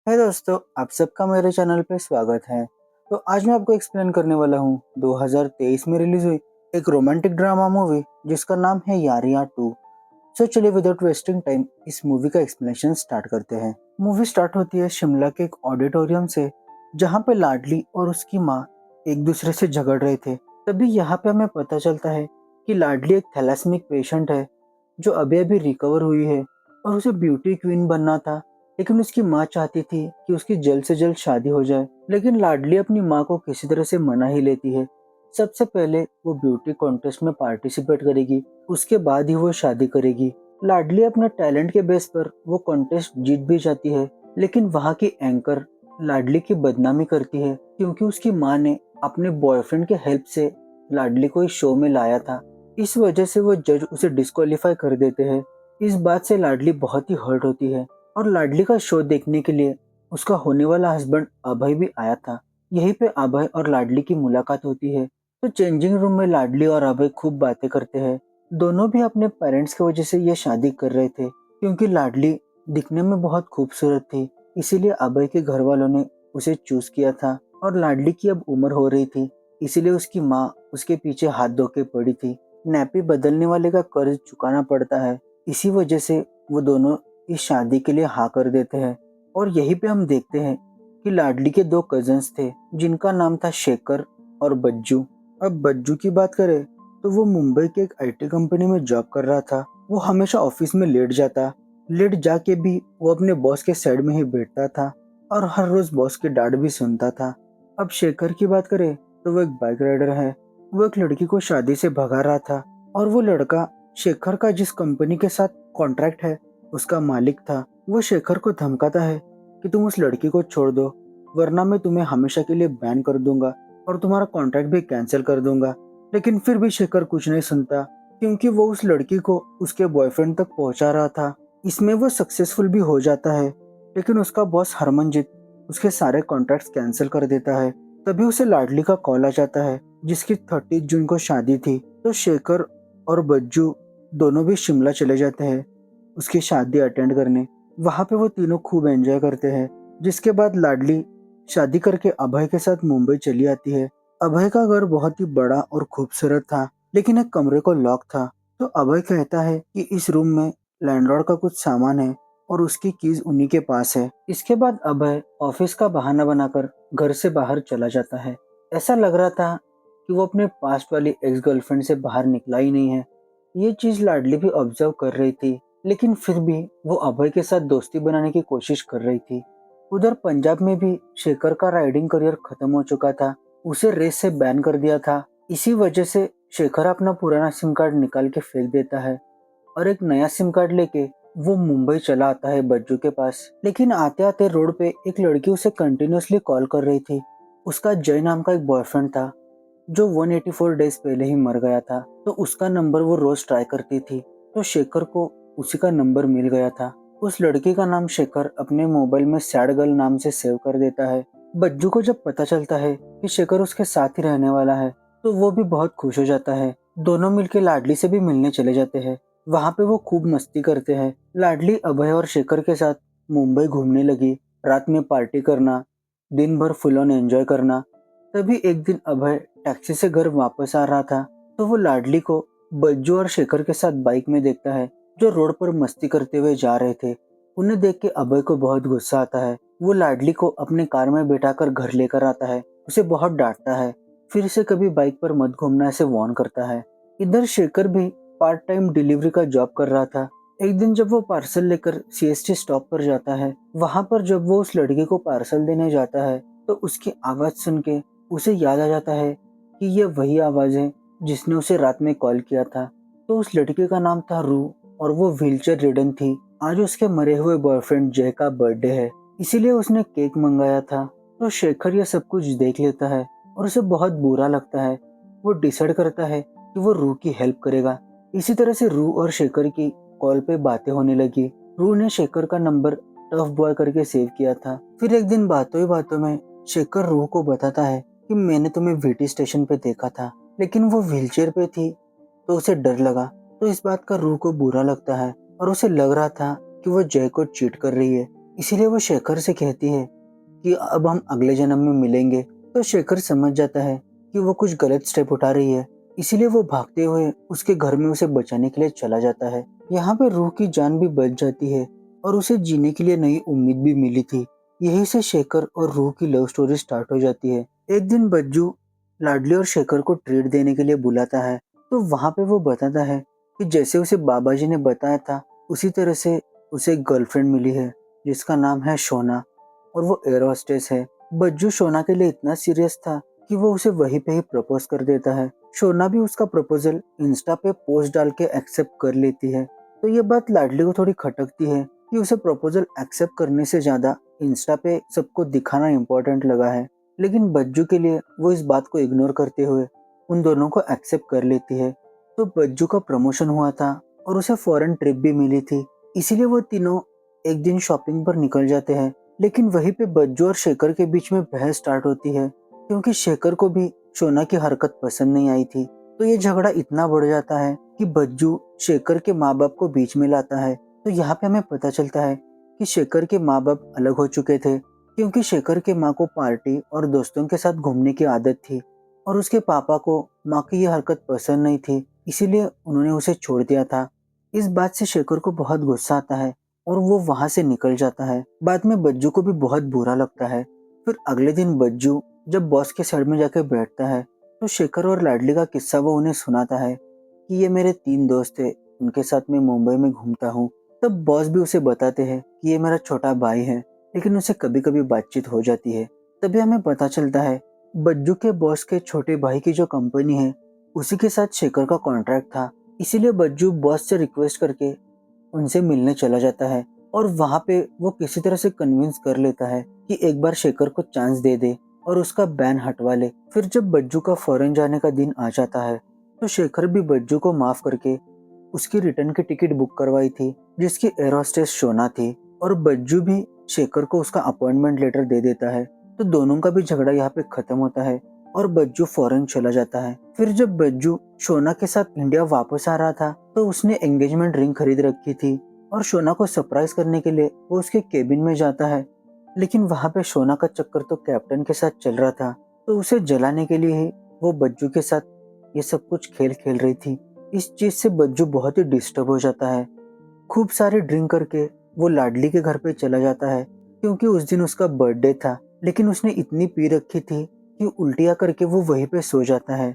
है दोस्तों, आप सबका मेरे चैनल पे स्वागत है। तो आज मैं आपको एक्सप्लेन करने वाला हूँ 2023 में रिलीज हुई एक रोमांटिक ड्रामा मूवी जिसका नाम है यारियां 2। सो चलिए विदाउट वेस्टिंग टाइम इस मूवी का एक्सप्लेनेशन स्टार्ट करते हैं। मूवी स्टार्ट होती है शिमला के एक ऑडिटोरियम से, जहाँ पे लाडली और उसकी माँ एक दूसरे से झगड़ रहे थे। तभी यहाँ पे हमें पता चलता है कि लाडली एक थैलेसेमिक पेशेंट है जो अभी अभी रिकवर हुई है और उसे ब्यूटी क्वीन बनना था। लेकिन उसकी माँ चाहती थी कि उसकी जल्द से जल्द शादी हो जाए, लेकिन लाडली अपनी माँ को किसी तरह से मना ही लेती है। सबसे पहले वो ब्यूटी कॉन्टेस्ट में पार्टिसिपेट करेगी, उसके बाद ही वो शादी करेगी। लाडली अपने टैलेंट के बेस पर वो कॉन्टेस्ट जीत भी जाती है, लेकिन वहाँ की एंकर लाडली की बदनामी करती है क्योंकि उसकी माँ ने अपने बॉयफ्रेंड के हेल्प से लाडली को इस शो में लाया था। इस वजह से वो जज उसे डिस्क्वालीफाई कर देते हैं। इस बात से लाडली बहुत ही हर्ट होती है और लाडली का शो देखने के लिए उसका होने वाला हस्बैंड अभय भी आया था। यहीं पे अभय और लाडली की मुलाकात होती है। तो चेंजिंग रूम में लाडली और अभय खूब बातें करते हैं। दोनों भी अपने पेरेंट्स की वजह से ये शादी कर रहे थे क्योंकि लाडली दिखने में बहुत खूबसूरत थी, इसीलिए अभय के घर वालों ने उसे चूज किया था। और लाडली की अब उम्र हो रही थी, इसीलिए उसकी माँ उसके पीछे हाथ धो के पड़ी थी। नैपी बदलने वाले का कर्ज चुकाना पड़ता है, इसी वजह से वो दोनों इस शादी के लिए हाँ कर देते हैं। और यहीं पे हम देखते हैं कि लाडली के दो कजन्स थे जिनका नाम था शेखर और बज्जू। अब बज्जू की बात करें तो वो मुंबई के एक आईटी कंपनी में जॉब कर रहा था। वो हमेशा ऑफिस में लेट जाके भी वो अपने बॉस के साइड में ही बैठता था और हर रोज बॉस की डांट भी सुनता था। अब शेखर की बात करें तो वो एक बाइक राइडर है। वो एक लड़की को शादी से भगा रहा था और वो लड़का शेखर का जिस कंपनी के साथ कॉन्ट्रैक्ट है उसका मालिक था। वो शेखर को धमकाता है कि तुम उस लड़की को छोड़ दो, वरना मैं तुम्हें हमेशा के लिए बैन कर दूंगा और तुम्हारा कॉन्ट्रैक्ट भी कैंसिल कर दूंगा। लेकिन फिर भी शेखर कुछ नहीं सुनता क्योंकि वो उस लड़की को उसके बॉयफ्रेंड तक पहुंचा रहा था। इसमें वो सक्सेसफुल भी हो जाता है, लेकिन उसका बॉस हरमनजीत उसके सारे कॉन्ट्रैक्ट्स कैंसिल कर देता है। तभी उसे लाडली का कॉल आ जाता है जिसकी 30 जून को शादी थी। तो शेखर और बज्जू दोनों भी शिमला चले जाते हैं उसकी शादी अटेंड करने। वहां पे वो तीनों खूब एंजॉय करते हैं, जिसके बाद लाडली शादी करके अभय के साथ मुंबई चली आती है। अभय का घर बहुत ही बड़ा और खूबसूरत था, लेकिन एक कमरे को लॉक था। तो अभय कहता है कि इस रूम में लैंडलॉर्ड का कुछ सामान है और उसकी कीज उन्हीं के पास है। इसके बाद अभय ऑफिस का बहाना बनाकर घर से बाहर चला जाता है। ऐसा लग रहा था कि वो अपने पास्ट वाली एक्स गर्लफ्रेंड से बाहर निकला ही नहीं है। ये चीज लाडली भी ऑब्जर्व कर रही थी, लेकिन फिर भी वो अभय के साथ दोस्ती बनाने की कोशिश कर रही थी। उधर पंजाब में भी शेखर का राइडिंग करियर खत्म हो चुका था, उसे रेस से बैन कर दिया था। इसी वजह से शेखर अपना पुराना सिम कार्ड निकाल के फेंक देता है और एक नया सिम कार्ड लेके वो मुंबई चला आता है बज्जू के पास। लेकिन आते आते रोड पे एक लड़की उसे कंटिन्यूअसली कॉल कर रही थी। उसका जय नाम का एक बॉयफ्रेंड था जो 184 डेज पहले ही मर गया था। तो उसका नंबर वो रोज ट्राई करती थी। तो शेखर को उसी का नंबर मिल गया था। उस लड़की का नाम शेखर अपने मोबाइल में सैड गर्ल नाम से सेव कर देता है। बज्जू को जब पता चलता है कि शेखर उसके साथ ही रहने वाला है तो वो भी बहुत खुश हो जाता है। दोनों मिलके लाडली से भी मिलने चले जाते हैं। वहाँ पे वो खूब मस्ती करते हैं। लाडली अभय और शेखर के साथ मुंबई घूमने लगी, रात में पार्टी करना, दिन भर फुल ऑन एंजॉय करना। तभी एक दिन अभय टैक्सी से घर वापस आ रहा था तो वो लाडली को बज्जू और शेखर के साथ बाइक में देखता है जो रोड पर मस्ती करते हुए जा रहे थे। उन्हें देख के अभय को बहुत गुस्सा आता है। वो लाडली को अपने कार में बैठाकर घर लेकर आता है, उसे बहुत डांटता है, फिर से कभी बाइक पर मत घूमना ऐसे वार्न करता है। इधर शेखर भी पार्ट टाइम डिलीवरी का जॉब कर रहा था। एक दिन जब वो पार्सल लेकर सीएसटी स्टॉप पर जाता है, वहां पर जब वो उस लड़की को पार्सल देने जाता है तो उसकी आवाज सुन के उसे याद आ जाता है कि ये वही आवाज है जिसने उसे रात में कॉल किया था। तो उस लड़के का नाम था रू और वो व्हीलचेयर रिडन थी। आज उसके मरे हुए बॉयफ्रेंड जय का बर्थडे है, इसीलिए उसने केक मंगाया था। तो शेखर ये सब कुछ देख लेता है और उसे बहुत बुरा लगता है। वो डिसाइड करता है कि वो रू की हेल्प करेगा। इसी तरह से रू और शेखर की कॉल पे बातें होने लगी। रू ने शेखर का नंबर टफ बॉय करके सेव किया था। फिर एक दिन बातों ही बातों में शेखर रू को बताता है कि मैंने तुम्हें वीटी स्टेशन पे देखा था, लेकिन वो व्हीलचेयर पे थी तो उसे डर लगा। तो इस बात का रू को बुरा लगता है और उसे लग रहा था कि वो जय को चीट कर रही है। इसीलिए वो शेखर से कहती है कि अब हम अगले जन्म में मिलेंगे। तो शेखर समझ जाता है कि वो कुछ गलत स्टेप उठा रही है, इसीलिए वो भागते हुए उसके घर में उसे बचाने के लिए चला जाता है। यहाँ पे रूह की जान भी बच जाती है और उसे जीने के लिए नई उम्मीद भी मिली थी। यहीं से शेखर और रूह की लव स्टोरी स्टार्ट हो जाती है। एक दिन बज्जू लाडली और शेखर को ट्रीट देने के लिए बुलाता है, तो वहाँ पे वो बताता है कि जैसे उसे बाबा जी ने बताया था उसी तरह से उसे एक गर्लफ्रेंड मिली है जिसका नाम है शोना, और वो एयर होस्टेस है। बज्जू शोना के लिए इतना सीरियस था कि वो उसे वहीं पे ही प्रपोज कर देता है। शोना भी उसका प्रपोजल इंस्टा पे पोस्ट डाल के एक्सेप्ट कर लेती है। तो ये बात लाडली को थोड़ी खटकती है कि उसे प्रपोजल एक्सेप्ट करने से ज्यादा इंस्टा पे सबको दिखाना इम्पोर्टेंट लगा है, लेकिन बज्जू के लिए वो इस बात को इग्नोर करते हुए उन दोनों को एक्सेप्ट कर लेती है। तो बज्जू का प्रमोशन हुआ था और उसे फॉरेन ट्रिप भी मिली थी, इसीलिए वो तीनों एक दिन शॉपिंग पर निकल जाते हैं। लेकिन वहीं पे बज्जू और शेखर के बीच में बहस स्टार्ट होती है, क्योंकि शेखर को भी शोना की हरकत पसंद नहीं आई थी। तो ये झगड़ा इतना बढ़ जाता है कि बज्जू शेखर के माँ बाप को बीच में लाता है। तो यहाँ पे हमें पता चलता है कि शेखर के माँ बाप अलग हो चुके थे, क्योंकि शेखर के माँ को पार्टी और दोस्तों के साथ घूमने की आदत थी और उसके पापा को माँ की ये हरकत पसंद नहीं थी, इसीलिए उन्होंने उसे छोड़ दिया था। इस बात से शेखर को बहुत गुस्सा आता है और वो वहां से निकल जाता है। बाद में बज्जू को भी बहुत बुरा लगता है। फिर अगले दिन बज्जू जब बॉस के साइड में जाके बैठता है, तो शेखर और लाडली का किस्सा वो उन्हें सुनाता है कि ये मेरे 3 दोस्त थे, उनके साथ मैं मुंबई में घूमता हूँ। तब बॉस भी उसे बताते हैं कि ये मेरा छोटा भाई है, लेकिन उसे कभी कभी बातचीत हो जाती है। तभी हमें पता चलता है बज्जू के बॉस के छोटे भाई की जो कंपनी है उसी के साथ शेखर का कॉन्ट्रैक्ट था। इसीलिए बज्जू बॉस से रिक्वेस्ट करके उनसे मिलने चला जाता है और वहां पे वो किसी तरह से कन्विंस कर लेता है कि एक बार शेखर को चांस दे दे और उसका बैन हटवा ले। फिर जब बज्जू का फॉरेन जाने का दिन आ जाता है, तो शेखर भी बज्जू को माफ करके उसकी रिटर्न की टिकट बुक करवाई थी जिसकी एयर होस्टेस शोना थी, और बज्जू भी शेखर को उसका अपॉइंटमेंट लेटर दे देता है। तो दोनों का भी झगड़ा यहाँ पे खत्म होता है और बज्जू फॉरेन चला जाता है। फिर जब बज्जू शोना के साथ इंडिया वापस आ रहा था, तो उसने एंगेजमेंट रिंग खरीद रखी थी और शोना को सरप्राइज करने के लिए वो उसके केबिन में जाता है। लेकिन वहां पे शोना का चक्कर तो कैप्टन के साथ चल रहा था, तो उसे जलाने के लिए ही वो बज्जू के साथ ये सब कुछ खेल खेल रही थी। इस चीज से बज्जू बहुत ही डिस्टर्ब हो जाता है। खूब सारे ड्रिंक करके वो लाडली के घर पे चला जाता है, क्योंकि उस दिन उसका बर्थडे था। लेकिन उसने इतनी पी रखी थी कि उल्टियाँ करके वो वहीं पे सो जाता है।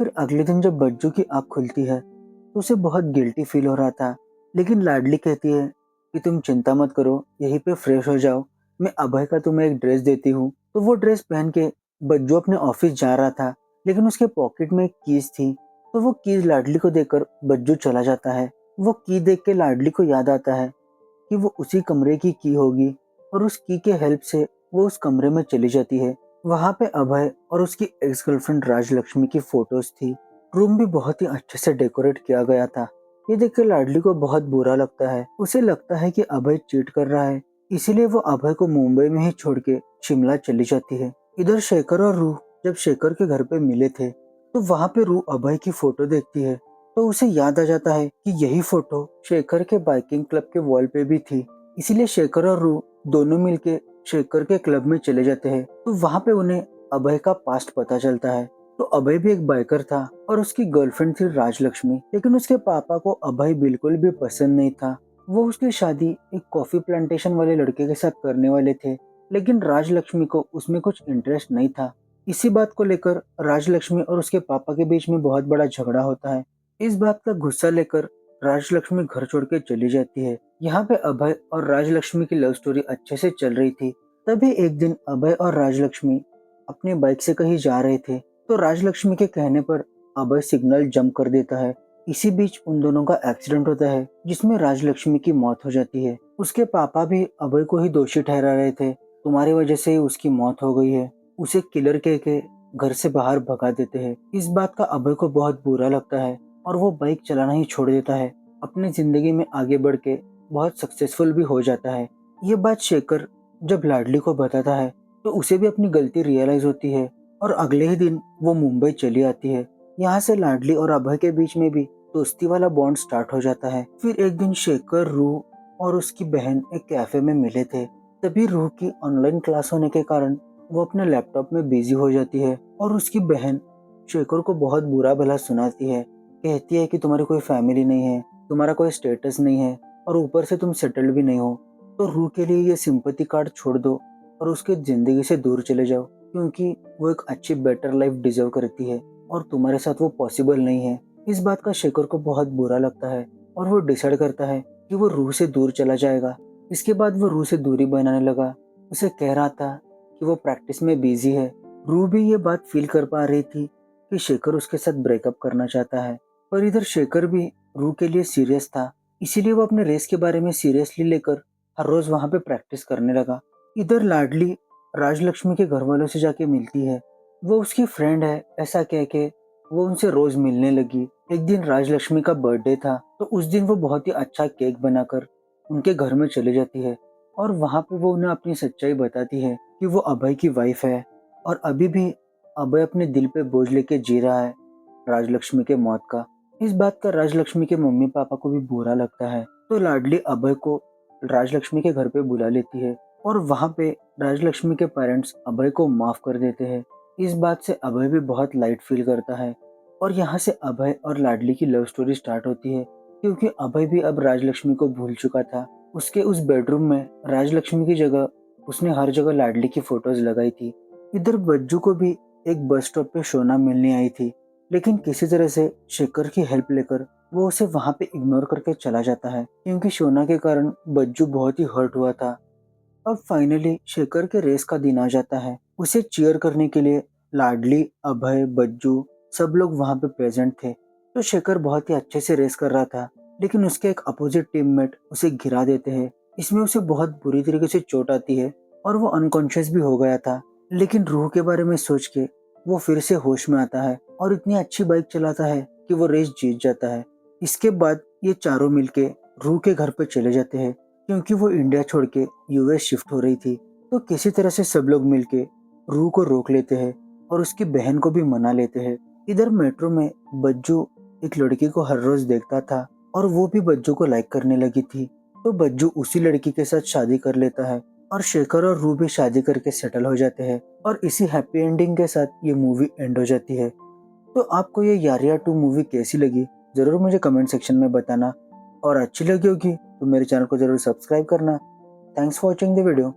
फिर अगले दिन जब बज्जू की आँख खुलती है, तो उसे बहुत गिल्टी फील हो रहा था। लेकिन लाडली कहती है कि तुम चिंता मत करो, यहीं पे फ्रेश हो जाओ, मैं अभय का तुम्हें एक ड्रेस देती हूँ। तो वो ड्रेस पहन के बज्जू अपने ऑफिस जा रहा था, लेकिन उसके पॉकेट में एक कीज थी। तो वो कीज लाडली को देकर बज्जू चला जाता है। वो की देख के लाडली को याद आता है कि वो उसी कमरे की होगी, और उस की के हेल्प से वो उस कमरे में चली जाती है। वहां पे अभय और उसकी एक्स गर्लफ्रेंड राजलक्ष्मी की फोटोज थी। रूम भी बहुत ही अच्छे से डेकोरेट किया गया था। ये देख के लाडली को बहुत बुरा लगता है। उसे लगता है कि अभय चीट कर रहा है, इसीलिए वो अभय को मुंबई में ही छोड़ के शिमला चली जाती है। इधर शेखर और रूह जब शेखर के घर पे मिले थे, तो वहां पे रूह अभय की फोटो देखती है, तो उसे याद आ जाता है कि यही फोटो शेखर के बाइकिंग क्लब के वॉल पे भी थी। इसीलिए शेखर और रूह दोनों मिलके शेखर के क्लब में चले जाते हैं। तो वहां पे उन्हें अभय का पास्ट पता चलता है। तो अभय भी एक बाइकर था और उसकी गर्लफ्रेंड थी राजलक्ष्मी, लेकिन उसके पापा को अभय बिल्कुल भी पसंद नहीं था। वो उसकी शादी एक कॉफी प्लांटेशन वाले लड़के के साथ करने वाले थे, लेकिन राजलक्ष्मी को उसमें कुछ इंटरेस्ट नहीं था। इसी बात को लेकर राजलक्ष्मी और उसके पापा के बीच में बहुत बड़ा झगड़ा होता है। इस बात का गुस्सा लेकर राजलक्ष्मी घर छोड़ के चली जाती है। यहाँ पे अभय और राजलक्ष्मी की लव स्टोरी अच्छे से चल रही थी। तभी एक दिन अभय और राजलक्ष्मी अपनी बाइक से कहीं जा रहे थे, तो राजलक्ष्मी के कहने पर अभय सिग्नल जंप कर देता है। इसी बीच उन दोनों का एक्सीडेंट होता है, जिसमें राजलक्ष्मी की मौत हो जाती है। उसके पापा भी अभय को ही दोषी ठहरा रहे थे, तुम्हारी वजह से ही उसकी मौत हो गई है। उसे किलर कह के घर से बाहर भगा देते हैं। इस बात का अभय को बहुत बुरा लगता है और वो बाइक चलाना ही छोड़ देता है। अपनी जिंदगी में आगे बढ़ के बहुत सक्सेसफुल भी हो जाता है। ये बात शेखर जब लाडली को बताता है, तो उसे भी अपनी गलती रियलाइज होती है और अगले ही दिन वो मुंबई चली आती है। यहाँ से लाडली और अभय के बीच में भी दोस्ती वाला बॉन्ड स्टार्ट हो जाता है। फिर एक दिन शेखर, रूह और उसकी बहन एक कैफे में मिले थे, तभी रूह की ऑनलाइन क्लास होने के कारण वो अपने लैपटॉप में बिजी हो जाती है और उसकी बहन शेखर को बहुत बुरा भला सुनाती है। कहती है कि तुम्हारी कोई फैमिली नहीं है, तुम्हारा कोई स्टेटस नहीं है और ऊपर से तुम सेटल्ड भी नहीं हो, तो रूह के लिए ये सिंपैथी कार्ड छोड़ दो और उसके जिंदगी से दूर चले जाओ, क्योंकि वो एक अच्छी बेटर लाइफ डिजर्व करती है और तुम्हारे साथ वो पॉसिबल नहीं है। इस बात का शेखर को बहुत बुरा लगता है और वो डिसाइड करता है कि वो रूह से दूर चला जाएगा। इसके बाद वो रूह से दूरी बनाने लगा। उसे कह रहा था कि वो प्रैक्टिस में बिजी है। रूह भी ये बात फील कर पा रही थी कि शेखर उसके साथ ब्रेकअप करना चाहता है, पर इधर शेखर भी रूह के लिए सीरियस था, इसीलिए वो अपने रेस के बारे में सीरियसली लेकर हर रोज वहां पे प्रैक्टिस करने लगा। इधर लाडली राजलक्ष्मी के घर वालों से जाके मिलती है। वो उसकी फ्रेंड है ऐसा कह के वो उनसे रोज मिलने लगी। एक दिन राजलक्ष्मी का बर्थडे था, तो उस दिन वो बहुत ही अच्छा केक बनाकर उनके घर में चली जाती है और वहां पे वो उन्हें अपनी सच्चाई बताती है कि वो अभय की वाइफ है और अभी भी अभय अपने दिल पे बोझ लेके जी रहा है राजलक्ष्मी के मौत का। इस बात का राजलक्ष्मी के मम्मी पापा को भी बुरा लगता है, तो लाडली अभय को राजलक्ष्मी के घर पे बुला लेती है और वहां पे राजलक्ष्मी के पेरेंट्स अभय को माफ कर देते हैं। इस बात से अभय भी बहुत लाइट फील करता है और यहाँ से अभय और लाडली की लव स्टोरी स्टार्ट होती है, क्योंकि अभय भी अब राजलक्ष्मी को भूल चुका था। उसके उस बेडरूम में राजलक्ष्मी की जगह उसने हर जगह लाडली की फोटोज लगाई थी। इधर बज्जू को भी एक बस स्टॉप पे शोना मिलने आई थी, लेकिन किसी तरह से शेखर की हेल्प लेकर वो उसे वहां पे इग्नोर करके चला जाता है, क्योंकि शोना के कारण बज्जू बहुत ही हर्ट हुआ था। अब फाइनली शेखर के रेस का दिन आ जाता है। उसे चीयर करने के लिए लाडली, अभय, बज्जू सब लोग वहां पे प्रेजेंट थे। तो शेखर बहुत ही अच्छे से रेस कर रहा था, लेकिन उसके एक अपोजिट टीममेट उसे गिरा देते हैं। इसमें उसे बहुत बुरी तरीके से चोट आती है और वो अनकॉन्शियस भी हो गया था। लेकिन रूह के बारे में सोच के वो फिर से होश में आता है और इतनी अच्छी बाइक चलाता है कि वो रेस जीत जाता है। इसके बाद ये चारों मिलके रूह के घर पे चले जाते हैं, क्योंकि वो इंडिया छोड़ के यूएस शिफ्ट हो रही थी। तो किसी तरह से सब लोग मिलके रूह को रोक लेते हैं और उसकी बहन को भी मना लेते हैं। इधर मेट्रो में बज्जू एक लड़की को हर रोज देखता था और वो भी बज्जू को लाइक करने लगी थी। तो बज्जू उसी लड़की के साथ शादी कर लेता है और शेखर और रूह भी शादी करके सेटल हो जाते हैं और इसी हैप्पी एंडिंग के साथ ये मूवी एंड हो जाती है। तो आपको ये यारिया 2 मूवी कैसी लगी जरूर मुझे कमेंट सेक्शन में बताना, और अच्छी लगी होगी तो मेरे चैनल को जरूर सब्सक्राइब करना। Thanks for watching the video.